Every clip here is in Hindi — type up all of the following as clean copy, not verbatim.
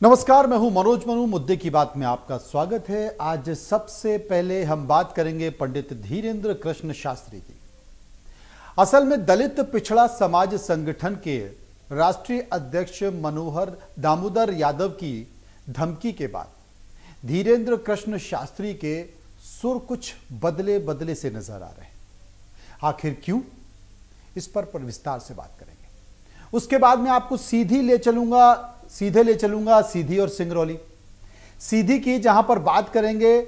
नमस्कार, मैं हूं मनोज मनु। मुद्दे की बात में आपका स्वागत है। आज सबसे पहले हम बात करेंगे पंडित धीरेंद्र कृष्ण शास्त्री की। असल में दलित पिछड़ा समाज संगठन के राष्ट्रीय अध्यक्ष मनोहर दामोदर यादव की धमकी के बाद धीरेंद्र कृष्ण शास्त्री के सुर कुछ बदले बदले से नजर आ रहे हैं। आखिर क्यों, इस पर विस्तार से बात करेंगे। उसके बाद मैं आपको सीधे ले चलूंगा सीधी और सिंगरौली। सीधी की, जहां पर बात करेंगे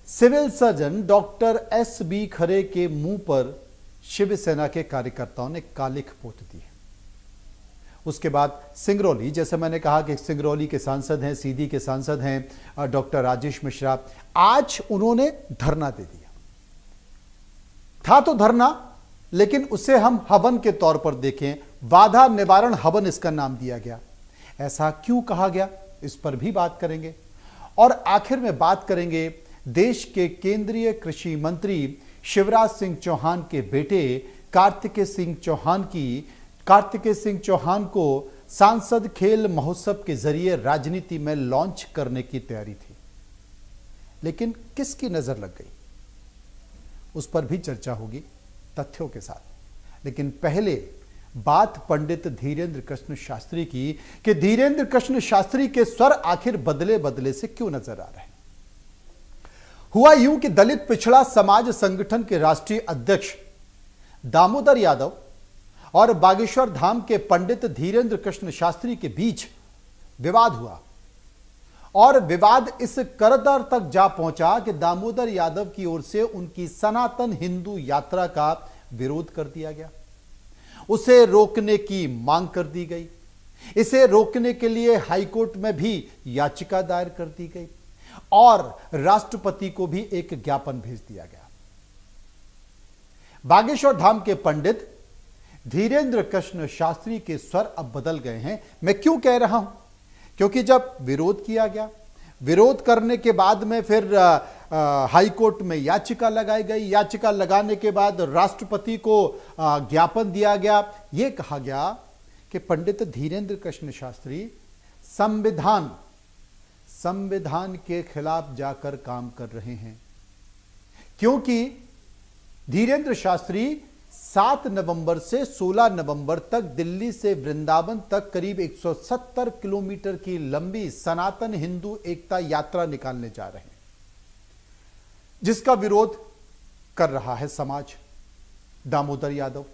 सिविल सर्जन डॉक्टर एस.बी. खरे के मुंह पर शिवसेना के कार्यकर्ताओं ने कालिख पोत दी है। उसके बाद सिंगरौली, जैसे मैंने कहा कि सिंगरौली के सांसद हैं, सीधी के सांसद हैं डॉक्टर राजेश मिश्रा। आज उन्होंने धरना दे दिया। था तो धरना, लेकिन उसे हम हवन के तौर पर देखें, बाधा निवारण हवन इसका नाम दिया गया। ऐसा क्यों कहा गया, इस पर भी बात करेंगे। और आखिर में बात करेंगे देश के केंद्रीय कृषि मंत्री शिवराज सिंह चौहान के बेटे कार्तिकेय सिंह चौहान को सांसद खेल महोत्सव के जरिए राजनीति में लॉन्च करने की तैयारी थी, लेकिन किसकी नजर लग गई, उस पर भी चर्चा होगी तथ्यों के साथ। लेकिन पहले बात पंडित धीरेंद्र कृष्ण शास्त्री की कि धीरेंद्र कृष्ण शास्त्री के स्वर आखिर बदले बदले से क्यों नजर आ रहे हैं। हुआ यूं कि दलित पिछड़ा समाज संगठन के राष्ट्रीय अध्यक्ष दामोदर यादव और बागेश्वर धाम के पंडित धीरेंद्र कृष्ण शास्त्री के बीच विवाद हुआ, और विवाद इस करतर तक जा पहुंचा कि दामोदर यादव की ओर से उनकी सनातन हिंदू यात्रा का विरोध कर दिया गया। उसे रोकने की मांग कर दी गई। इसे रोकने के लिए हाईकोर्ट में भी याचिका दायर कर दी गई और राष्ट्रपति को भी एक ज्ञापन भेज दिया गया। बागेश्वर धाम के पंडित धीरेंद्र कृष्ण शास्त्री के स्वर अब बदल गए हैं। मैं क्यों कह रहा हूं, क्योंकि जब विरोध किया गया, विरोध करने के बाद में फिर हाई कोर्ट में याचिका लगाई गई। याचिका लगाने के बाद राष्ट्रपति को ज्ञापन दिया गया। यह कहा गया कि पंडित धीरेंद्र कृष्ण शास्त्री संविधान के खिलाफ जाकर काम कर रहे हैं, क्योंकि धीरेंद्र शास्त्री 7 नवंबर से 16 नवंबर तक दिल्ली से वृंदावन तक करीब 170 किलोमीटर की लंबी सनातन हिंदू एकता यात्रा निकालने जा रहे हैं, जिसका विरोध कर रहा है समाज। दामोदर यादव,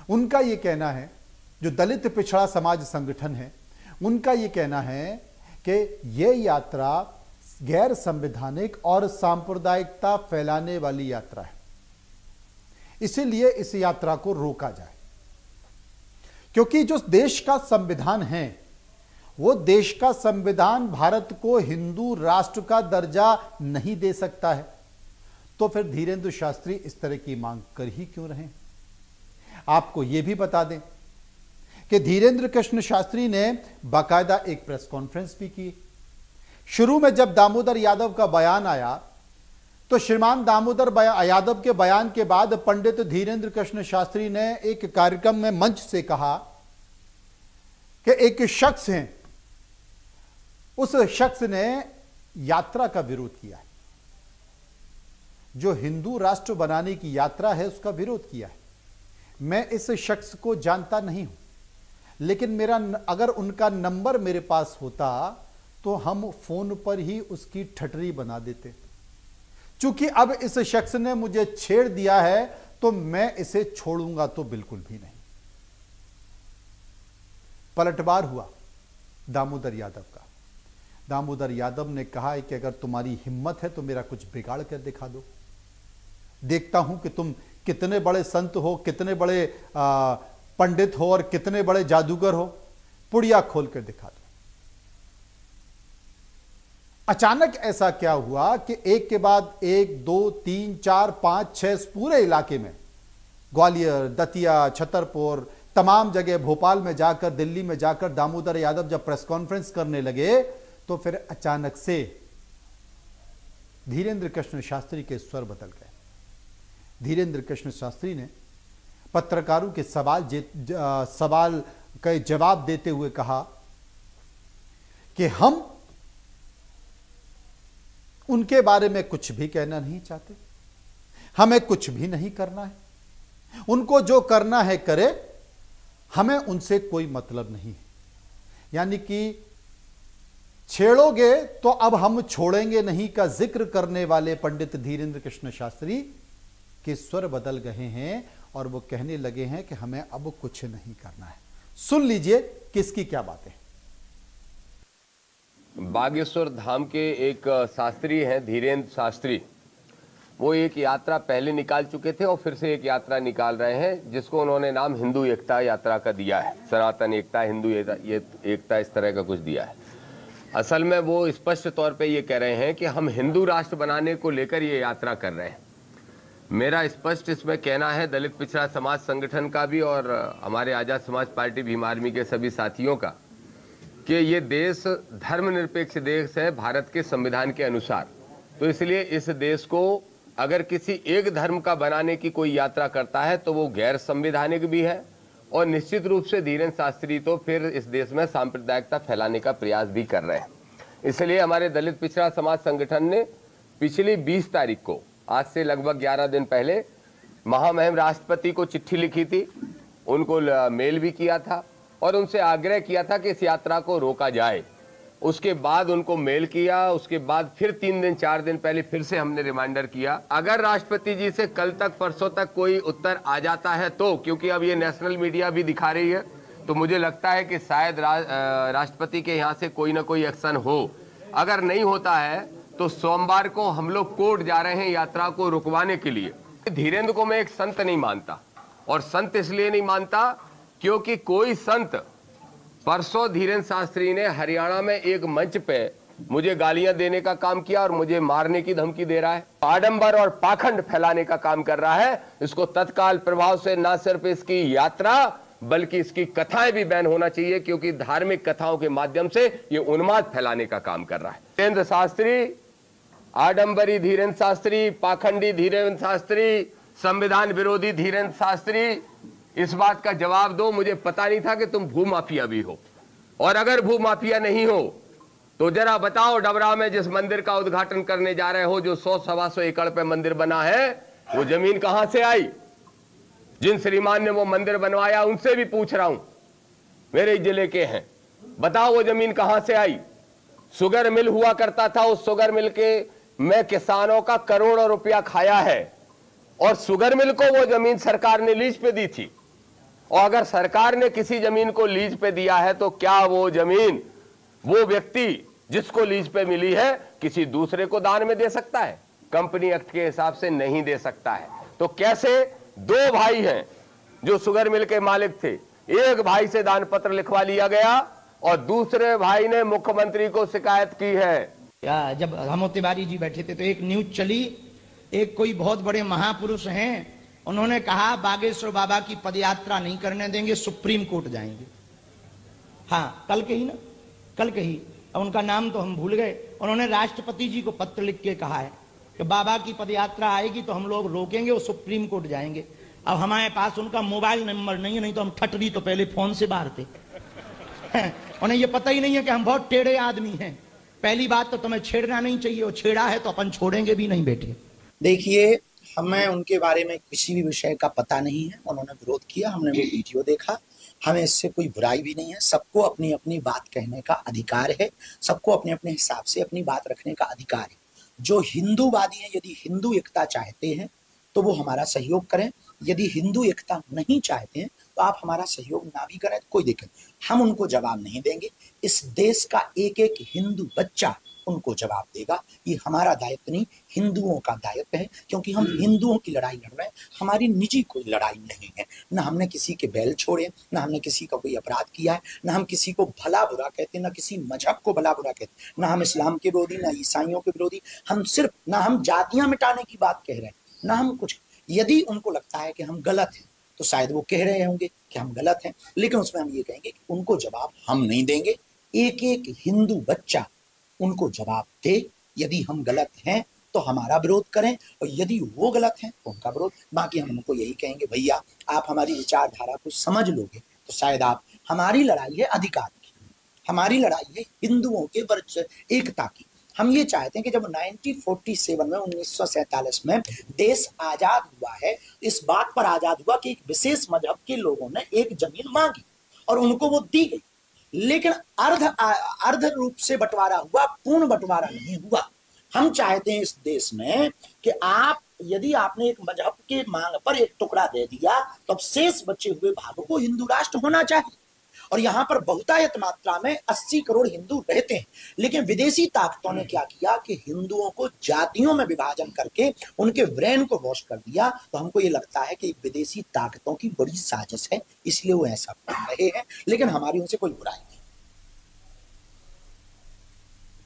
उनका यह कहना है, जो दलित पिछड़ा समाज संगठन है, उनका यह कहना है कि यह यात्रा गैर संवैधानिक और सांप्रदायिकता फैलाने वाली यात्रा है, इसीलिए इस यात्रा को रोका जाए। क्योंकि जो देश का संविधान है, वो देश का संविधान भारत को हिंदू राष्ट्र का दर्जा नहीं दे सकता है। तो फिर धीरेंद्र शास्त्री इस तरह की मांग कर ही क्यों रहे। आपको यह भी बता दें कि धीरेंद्र कृष्ण शास्त्री ने बाकायदा एक प्रेस कॉन्फ्रेंस भी की। शुरू में जब दामोदर यादव का बयान आया, तो श्रीमान दामोदर यादव के बयान के बाद पंडित धीरेंद्र कृष्ण शास्त्री ने एक कार्यक्रम में मंच से कहा कि एक शख्स है, उस शख्स ने यात्रा का विरोध किया है, जो हिंदू राष्ट्र बनाने की यात्रा है उसका विरोध किया है। मैं इस शख्स को जानता नहीं हूं, लेकिन मेरा अगर उनका नंबर मेरे पास होता तो हम फोन पर ही उसकी ठटरी बना देते। चूंकि अब इस शख्स ने मुझे छेड़ दिया है तो मैं इसे छोड़ूंगा तो बिल्कुल भी नहीं। पलटवार हुआ दामोदर यादव का। दामोदर यादव ने कहा है कि अगर तुम्हारी हिम्मत है तो मेरा कुछ बिगाड़ कर दिखा दो, देखता हूं कि तुम कितने बड़े संत हो, कितने बड़े पंडित हो और कितने बड़े जादूगर हो, पुड़िया खोल कर दिखा दो। अचानक ऐसा क्या हुआ कि एक के बाद एक, 2, 3, 4, 5, 6 पूरे इलाके में, ग्वालियर, दतिया, छतरपुर, तमाम जगह, भोपाल में जाकर, दिल्ली में जाकर दामोदर यादव जब प्रेस कॉन्फ्रेंस करने लगे तो फिर अचानक से धीरेंद्र कृष्ण शास्त्री के स्वर बदल गए। धीरेन्द्र कृष्ण शास्त्री ने पत्रकारों के सवाल का जवाब देते हुए कहा कि हम उनके बारे में कुछ भी कहना नहीं चाहते, हमें कुछ भी नहीं करना है, उनको जो करना है करे, हमें उनसे कोई मतलब नहीं है। यानी कि छेड़ोगे तो अब हम छोड़ेंगे नहीं का जिक्र करने वाले पंडित धीरेन्द्र कृष्ण शास्त्री के स्वर बदल गए हैं और वो कहने लगे हैं कि हमें अब कुछ नहीं करना है। सुन लीजिए किसकी क्या बातें। बागेश्वर धाम के एक शास्त्री हैं धीरेन्द्र शास्त्री, वो एक यात्रा पहले निकाल चुके थे और फिर से एक यात्रा निकाल रहे हैं जिसको उन्होंने नाम हिंदू एकता यात्रा का दिया है। सनातन एकता, हिंदू एकता इस तरह का कुछ दिया है। असल में वो स्पष्ट तौर पे ये कह रहे हैं कि हम हिंदू राष्ट्र बनाने को लेकर ये यात्रा कर रहे हैं। मेरा स्पष्ट इसमें कहना है दलित पिछड़ा समाज संगठन का भी और हमारे आज़ाद समाज पार्टी भीम आर्मी के सभी साथियों का कि ये देश धर्मनिरपेक्ष देश है भारत के संविधान के अनुसार। तो इसलिए इस देश को अगर किसी एक धर्म का बनाने की कोई यात्रा करता है तो वो गैर संवैधानिक भी है और निश्चित रूप से धीरेन्द्र शास्त्री तो फिर इस देश में सांप्रदायिकता फैलाने का प्रयास भी कर रहे हैं। इसलिए हमारे दलित पिछड़ा समाज संगठन ने पिछली 20 तारीख को, आज से लगभग 11 दिन पहले, महामहिम राष्ट्रपति को चिट्ठी लिखी थी, उनको मेल भी किया था और उनसे आग्रह किया था कि इस यात्रा को रोका जाए। उसके बाद उनको मेल किया, उसके बाद फिर 3 दिन 4 दिन पहले फिर से हमने रिमाइंडर किया। अगर राष्ट्रपति जी से कल तक परसों तक कोई उत्तर आ जाता है तो, क्योंकि अब ये नेशनल मीडिया भी दिखा रही है, तो मुझे लगता है कि शायद राष्ट्रपति के यहाँ से कोई ना कोई एक्शन हो। अगर नहीं होता है तो सोमवार को हम लोग कोर्ट जा रहे हैं यात्रा को रुकवाने के लिए। धीरेन्द्र को मैं एक संत नहीं मानता, और संत इसलिए नहीं मानता क्योंकि कोई संत, परसों धीरेन्द्र शास्त्री ने हरियाणा में एक मंच पे मुझे गालियां देने का काम किया और मुझे मारने की धमकी दे रहा है, आडंबर और पाखंड फैलाने का काम कर रहा है। इसको तत्काल प्रभाव से न सिर्फ इसकी यात्रा बल्कि इसकी कथाएं भी बैन होना चाहिए, क्योंकि धार्मिक कथाओं के माध्यम से ये उन्माद फैलाने का काम कर रहा है। धीरेन्द्र शास्त्री, आडंबरी धीरेन्द्र शास्त्री, पाखंडी धीरेन्द्र शास्त्री, संविधान विरोधी धीरेन्द्र शास्त्री, इस बात का जवाब दो। मुझे पता नहीं था कि तुम भूमाफिया भी हो, और अगर भूमाफिया नहीं हो तो जरा बताओ, डबरा में जिस मंदिर का उद्घाटन करने जा रहे हो, जो 100-125 एकड़ पे मंदिर बना है, वो जमीन कहां से आई? जिन श्रीमान ने वो मंदिर बनवाया उनसे भी पूछ रहा हूं, मेरे जिले के हैं, बताओ वो जमीन कहां से आई? शुगर मिल हुआ करता था, उस शुगर मिल के में किसानों का करोड़ों रुपया खाया है, और शुगर मिल को वो जमीन सरकार ने लीज पे दी थी। और अगर सरकार ने किसी जमीन को लीज पे दिया है तो क्या वो जमीन वो व्यक्ति जिसको लीज पे मिली है किसी दूसरे को दान में दे सकता है? कंपनी एक्ट के हिसाब से नहीं दे सकता है। तो कैसे 2 भाई हैं जो शुगर मिल के मालिक थे, एक भाई से दान पत्र लिखवा लिया गया और दूसरे भाई ने मुख्यमंत्री को शिकायत की है। जब हम तिवारी जी बैठे थे तो एक न्यूज चली, एक कोई बहुत बड़े महापुरुष हैं, उन्होंने कहा बागेश्वर बाबा की पदयात्रा नहीं करने देंगे, सुप्रीम कोर्ट जाएंगे। हाँ, कल के ही ना, कल के ही, अब उनका नाम तो हम भूल गए। उन्होंने राष्ट्रपति जी को पत्र लिख के कहा है कि बाबा की पदयात्रा आएगी तो हम लोग रोकेंगे और सुप्रीम कोर्ट जाएंगे। अब हमारे पास उनका मोबाइल नंबर नहीं है, नहीं तो हम ठटरी तो पहले फोन से बाहर थे। उन्हें ये पता ही नहीं है कि हम बहुत टेढ़े आदमी हैं। पहली बात तो तुम्हें छेड़ना नहीं चाहिए, और छेड़ा है तो अपन छोड़ेंगे भी नहीं बेटे। देखिए, हमें उनके बारे में किसी भी विषय का पता नहीं है। उन्होंने विरोध किया, हमने वो वीडियो देखा, हमें इससे कोई बुराई भी नहीं है। सबको अपनी अपनी बात कहने का अधिकार है, सबको अपने अपने हिसाब से अपनी बात रखने का अधिकार है। जो हिंदूवादी हैं, यदि हिंदू एकता चाहते हैं तो वो हमारा सहयोग करें, यदि हिंदू एकता नहीं चाहते हैं तो आप हमारा सहयोग ना भी करें, कोई दिक्कत, हम उनको जवाब नहीं देंगे। इस देश का एक एक हिंदू बच्चा उनको जवाब देगा। ये हमारा दायित्व नहीं, हिंदुओं का दायित्व है, क्योंकि हम हिंदुओं की लड़ाई लड़ रहे हैं, हमारी निजी कोई लड़ाई नहीं है। ना हमने किसी के बैल छोड़े, ना हमने किसी का कोई अपराध किया है, ना हम किसी को भला बुरा कहते, ना किसी मजहब को भला बुरा कहते, ना हम इस्लाम के विरोधी, ना ईसाइयों के विरोधी, हम सिर्फ, ना हम जातियां मिटाने की बात कह रहे हैं, ना हम कुछ। यदि उनको लगता है कि हम गलत हैं तो शायद वो कह रहे होंगे कि हम गलत हैं, लेकिन उसमें हम ये कहेंगे कि उनको जवाब हम नहीं देंगे। एक एक हिंदू बच्चा उनको जवाब दे, यदि हम गलत हैं तो हमारा विरोध करें, और यदि वो गलत है तो उनका विरोध। बाकी हम उनको यही कहेंगे, भैया आप हमारी विचारधारा को समझ लोगे तो शायद आप, हमारी लड़ाई है अधिकार की, हमारी लड़ाई है हिंदुओं के एकता की। हम ये चाहते हैं कि जब 1947 में 1947 में देश आजाद हुआ है, इस बात पर आजाद हुआ कि एक विशेष मजहब के लोगों ने एक जमीन मांगी और उनको वो दी गई, लेकिन अर्ध रूप से बंटवारा हुआ, पूर्ण बंटवारा नहीं हुआ। हम चाहते हैं इस देश में कि आप, यदि आपने एक मजहब के मांग पर एक टुकड़ा दे दिया तो अब शेष बचे हुए भागों को हिंदू राष्ट्र होना चाहिए। और यहाँ पर बहुतायत मात्रा में 80 करोड़ हिंदू रहते हैं, लेकिन विदेशी ताकतों ने क्या किया कि हिंदुओं को जातियों में विभाजन करके उनके ब्रेन को वॉश कर दिया। तो हमको ये लगता है कि विदेशी ताकतों की बड़ी साजिश है, इसलिए वो ऐसा कर रहे हैं, लेकिन हमारी उनसे कोई बुराई नहीं।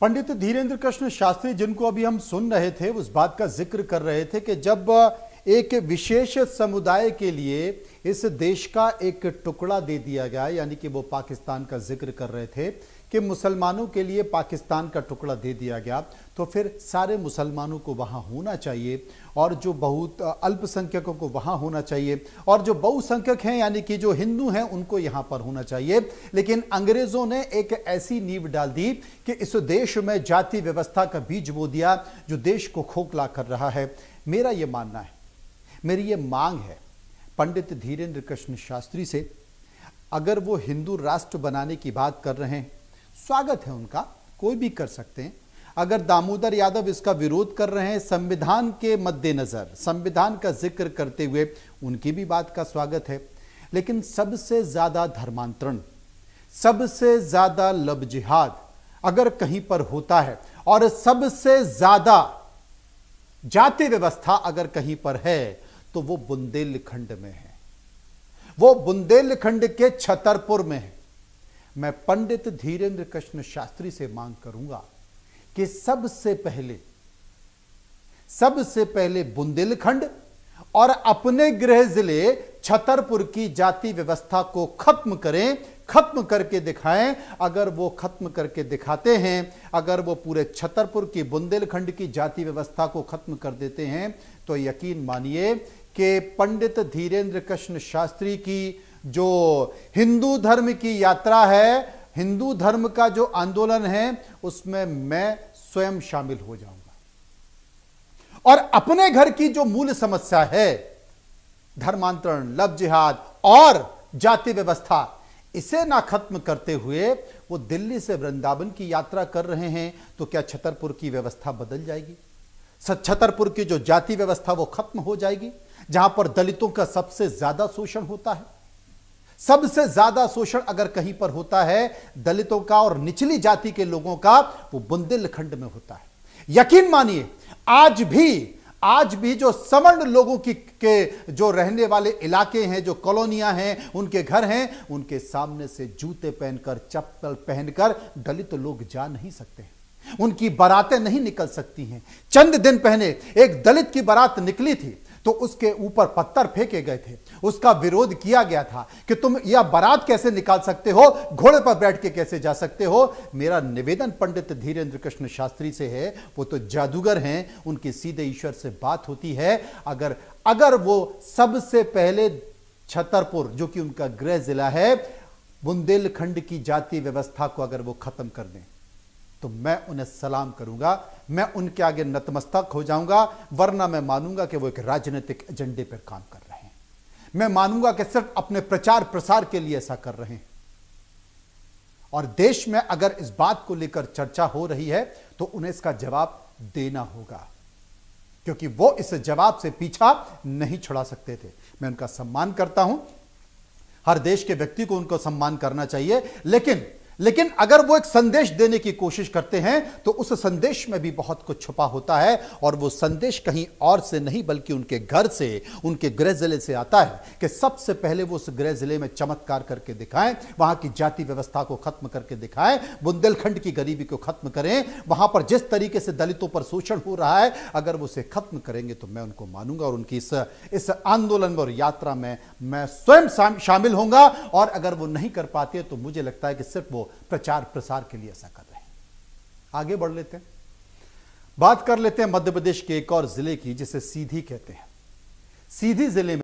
पंडित धीरेन्द्र कृष्ण शास्त्री, जिनको अभी हम सुन रहे थे, उस बात का जिक्र कर रहे थे कि जब एक विशेष समुदाय के लिए इस देश का एक टुकड़ा दे दिया गया, यानी कि वो पाकिस्तान का जिक्र कर रहे थे कि मुसलमानों के लिए पाकिस्तान का टुकड़ा दे दिया गया, तो फिर सारे मुसलमानों को वहाँ होना चाहिए और जो बहुत अल्पसंख्यकों को वहाँ होना चाहिए और जो बहुसंख्यक हैं यानी कि जो हिंदू हैं उनको यहाँ पर होना चाहिए। लेकिन अंग्रेज़ों ने एक ऐसी नींव डाल दी कि इस देश में जाति व्यवस्था का बीज बो दिया जो देश को खोखला कर रहा है। मेरा ये मानना है, मेरी ये मांग है पंडित धीरेन्द्र कृष्ण शास्त्री से, अगर वो हिंदू राष्ट्र बनाने की बात कर रहे हैं, स्वागत है उनका, कोई भी कर सकते हैं। अगर दामोदर यादव इसका विरोध कर रहे हैं संविधान के मद्देनजर, संविधान का जिक्र करते हुए, उनकी भी बात का स्वागत है। लेकिन सबसे ज्यादा धर्मांतरण, सबसे ज्यादा लब जिहाद अगर कहीं पर होता है और सबसे ज्यादा जाति व्यवस्था अगर कहीं पर है तो वो बुंदेलखंड में है, वो बुंदेलखंड के छतरपुर में है। मैं पंडित धीरेन्द्र कृष्ण शास्त्री से मांग करूंगा कि सबसे पहले बुंदेलखंड और अपने गृह जिले छतरपुर की जाति व्यवस्था को खत्म करें, खत्म करके दिखाएं। अगर वो खत्म करके दिखाते हैं, अगर वो पूरे छतरपुर की, बुंदेलखंड की जाति व्यवस्था को खत्म कर देते हैं, तो यकीन मानिए कि पंडित धीरेन्द्र कृष्ण शास्त्री की जो हिंदू धर्म की यात्रा है, हिंदू धर्म का जो आंदोलन है, उसमें मैं स्वयं शामिल हो जाऊंगा और अपने घर की जो मूल समस्या है, धर्मांतरण, लब जिहाद और जाति व्यवस्था, इसे ना खत्म करते हुए वो दिल्ली से वृंदावन की यात्रा कर रहे हैं, तो क्या छतरपुर की व्यवस्था बदल जाएगी? छतरपुर की जो जाति व्यवस्था वो खत्म हो जाएगी, जहां पर दलितों का सबसे ज्यादा शोषण होता है। सबसे ज्यादा शोषण अगर कहीं पर होता है दलितों का और निचली जाति के लोगों का, वो बुंदेलखंड में होता है। यकीन मानिए आज भी जो सवर्ण लोगों के जो रहने वाले इलाके हैं, जो कॉलोनियां हैं, उनके घर हैं, उनके सामने से जूते पहनकर, चप्पल पहनकर दलित लोग जा नहीं सकते हैं, उनकी बारातें नहीं निकल सकती हैं। चंद दिन पहले एक दलित की बारात निकली थी तो उसके ऊपर पत्थर फेंके गए थे, उसका विरोध किया गया था कि तुम यह बारात कैसे निकाल सकते हो, घोड़े पर बैठ के कैसे जा सकते हो। मेरा निवेदन पंडित धीरेन्द्र कृष्ण शास्त्री से है, वो तो जादूगर हैं, उनकी सीधे ईश्वर से बात होती है। अगर वो सबसे पहले छतरपुर, जो कि उनका गृह जिला है, बुंदेलखंड की जाति व्यवस्था को अगर वो खत्म कर दें, तो मैं उन्हें सलाम करूंगा, मैं उनके आगे नतमस्तक हो जाऊंगा। वरना मैं मानूंगा कि वो एक राजनीतिक एजेंडे पर काम कर रहे हैं, मैं मानूंगा कि सिर्फ अपने प्रचार प्रसार के लिए ऐसा कर रहे हैं। और देश में अगर इस बात को लेकर चर्चा हो रही है तो उन्हें इसका जवाब देना होगा, क्योंकि वो इस जवाब से पीछा नहीं छुड़ा सकते थे। मैं उनका सम्मान करता हूं, हर देश के व्यक्ति को उनको सम्मान करना चाहिए, लेकिन अगर वो एक संदेश देने की कोशिश करते हैं तो उस संदेश में भी बहुत कुछ छुपा होता है, और वो संदेश कहीं और से नहीं बल्कि उनके घर से, उनके गृह जिले से आता है कि सबसे पहले वो उस गृह जिले में चमत्कार करके दिखाएं, वहां की जाति व्यवस्था को खत्म करके दिखाएं, बुंदेलखंड की गरीबी को खत्म करें। वहां पर जिस तरीके से दलितों पर शोषण हो रहा है, अगर वो उसे खत्म करेंगे तो मैं उनको मानूंगा और उनकी इस आंदोलन और यात्रा में मैं स्वयं शामिल होऊंगा। और अगर वो नहीं कर पाते तो मुझे लगता है कि सिर्फ वो प्रचार प्रसार के लिए ऐसा कर रहे हैं। आगे बढ़ लेते हैं। बात कर लेते हैं मध्य प्रदेश के एक और जिले की, जिसे सीधी कहते हैं। सीधी जिले में